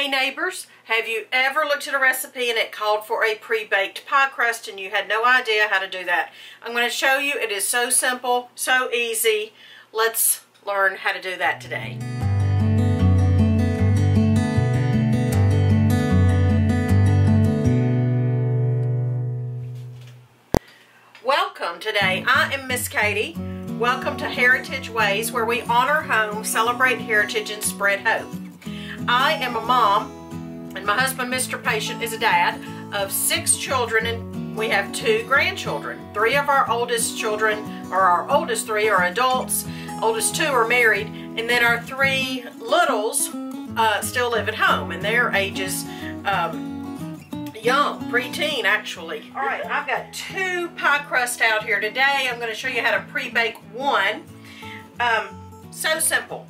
Hey neighbors, have you ever looked at a recipe and it called for a pre-baked pie crust and you had no idea how to do that? I'm going to show you. It is so simple, so easy. Let's learn how to do that today. Welcome today. I am Miss Katie. Welcome to Heritage Ways, where we honor home, celebrate heritage, and spread hope. I am a mom, and my husband, Mr. Patient, is a dad of 6 children, and we have 2 grandchildren. 3 of our oldest children, or our oldest 3, are adults. Oldest 2 are married, and then our 3 littles still live at home, and their ages young, preteen actually. All right, I've got 2 pie crust out here today. I'm going to show you how to pre-bake one. So simple.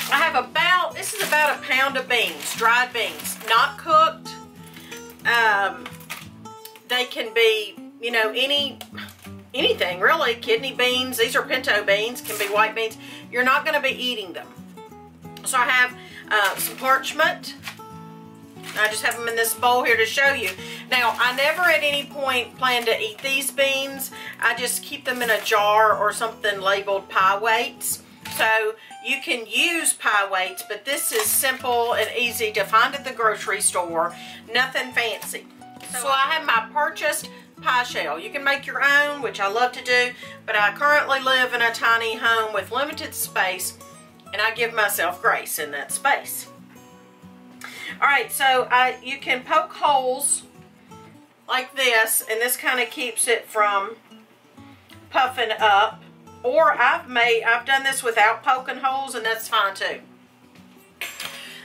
I have this is about a pound of beans, dried beans, not cooked. They can be, you know, anything really. Kidney beans, these are pinto beans, can be white beans. You're not going to be eating them. So I have some parchment. I just have them in this bowl here to show you. Now, I never at any point plan to eat these beans. I just keep them in a jar or something labeled pie weights. So you can use pie weights, but this is simple and easy to find at the grocery store. Nothing fancy. So I have my purchased pie shell. You can make your own, which I love to do, but I currently live in a tiny home with limited space, and I give myself grace in that space. Alright, so you can poke holes like this, and this kind of keeps it from puffing up. Or I've done this without poking holes, and that's fine too.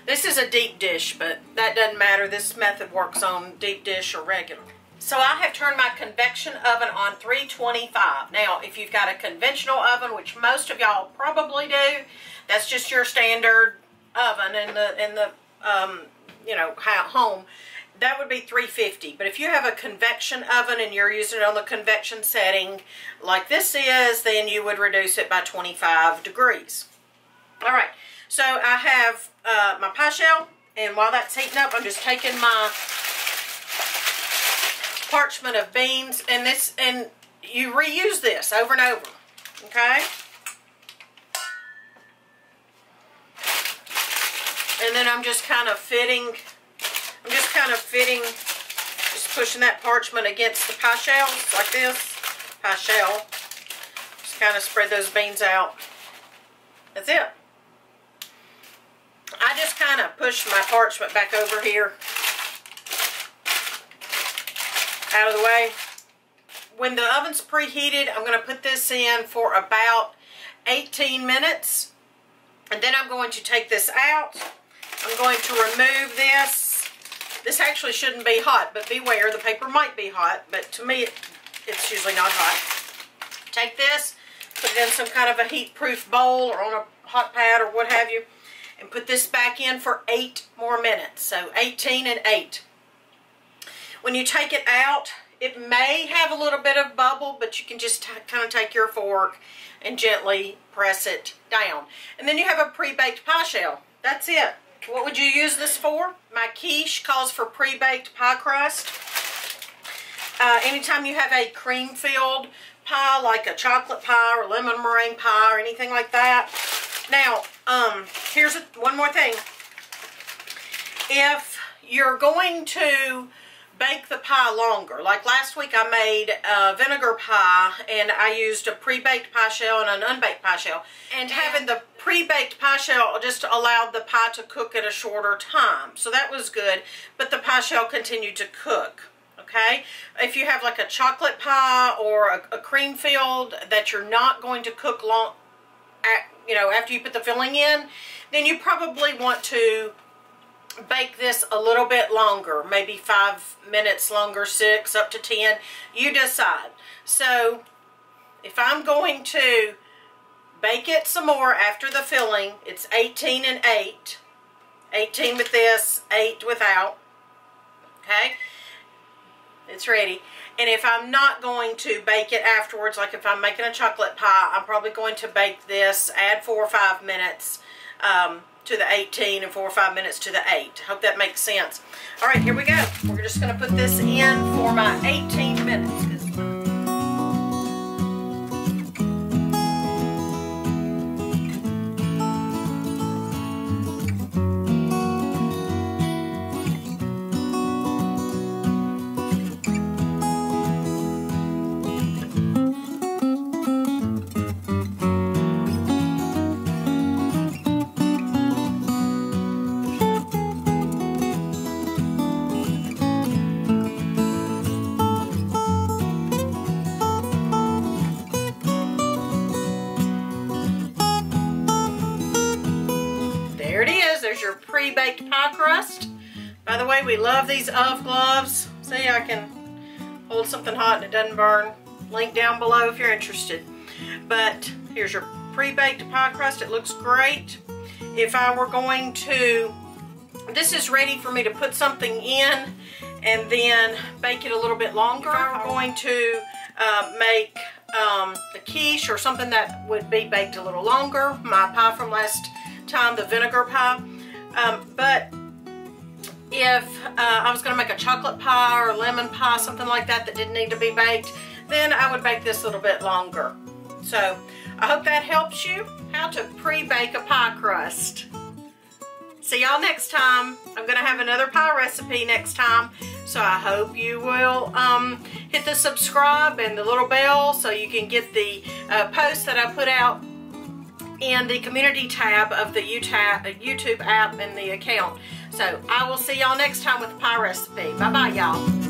This is a deep dish, but that doesn't matter. This method works on deep dish or regular. So I have turned my convection oven on 325. Now, if you've got a conventional oven, which most of y'all probably do, that's just your standard oven in the you know, home. That would be 350. But if you have a convection oven and you're using it on the convection setting like this is, then you would reduce it by 25 degrees. Alright, so I have my pie shell, and while that's heating up, I'm just taking my parchment of beans, and you reuse this over and over, okay? And then I'm just kind of fitting, just pushing that parchment against the pie shell, like this, pie shell. Just kind of spread those beans out. That's it. I just kind of push my parchment back over here, out of the way. When the oven's preheated, I'm going to put this in for about 18 minutes. And then I'm going to take this out. I'm going to remove this. This actually shouldn't be hot, but beware, the paper might be hot, but to me it's usually not hot. Take this, put it in some kind of a heat-proof bowl or on a hot pad or what have you, and put this back in for 8 more minutes. So 18 and 8. When you take it out, it may have a little bit of bubble, but you can just kind of take your fork and gently press it down. And then you have a pre-baked pie shell. That's it. What would you use this for? My quiche calls for pre-baked pie crust. Anytime you have a cream-filled pie, like a chocolate pie or lemon meringue pie or anything like that. Now, here's one more thing. If you're going to bake the pie longer, like last week I made a vinegar pie, and I used a pre-baked pie shell and an unbaked pie shell. And having the pre-baked pie shell just allowed the pie to cook at a shorter time. So that was good, but the pie shell continued to cook. Okay? If you have like a chocolate pie or a cream filled that you're not going to cook long, you know, after you put the filling in, then you probably want to bake this a little bit longer, maybe 5 minutes longer, 6, up to 10. You decide. So if I'm going to bake it some more after the filling, it's 18 and 8. 18 with this, 8 without. Okay? It's ready. And if I'm not going to bake it afterwards, like if I'm making a chocolate pie, I'm probably going to bake this, add 4 or 5 minutes, to the 18 and 4 or 5 minutes to the 8. Hope that makes sense. All right, here we go. We're just going to put this in for my 18 minutes. There's your pre-baked pie crust. By the way, we love these UV gloves. See, I can hold something hot and it doesn't burn. Link down below if you're interested. But here's your pre-baked pie crust. It looks great. If I were going to, this is ready for me to put something in and then bake it a little bit longer. If I were going to make the quiche or something that would be baked a little longer, my pie from last time, the vinegar pie. But if I was going to make a chocolate pie or a lemon pie, something like that that didn't need to be baked, then I would bake this a little bit longer. So I hope that helps you how to pre-bake a pie crust. See y'all next time. I'm going to have another pie recipe next time. So I hope you will hit the subscribe and the little bell so you can get the posts that I put out in the community tab of the YouTube app and the account. So I will see y'all next time with a pie recipe. Bye-bye, y'all.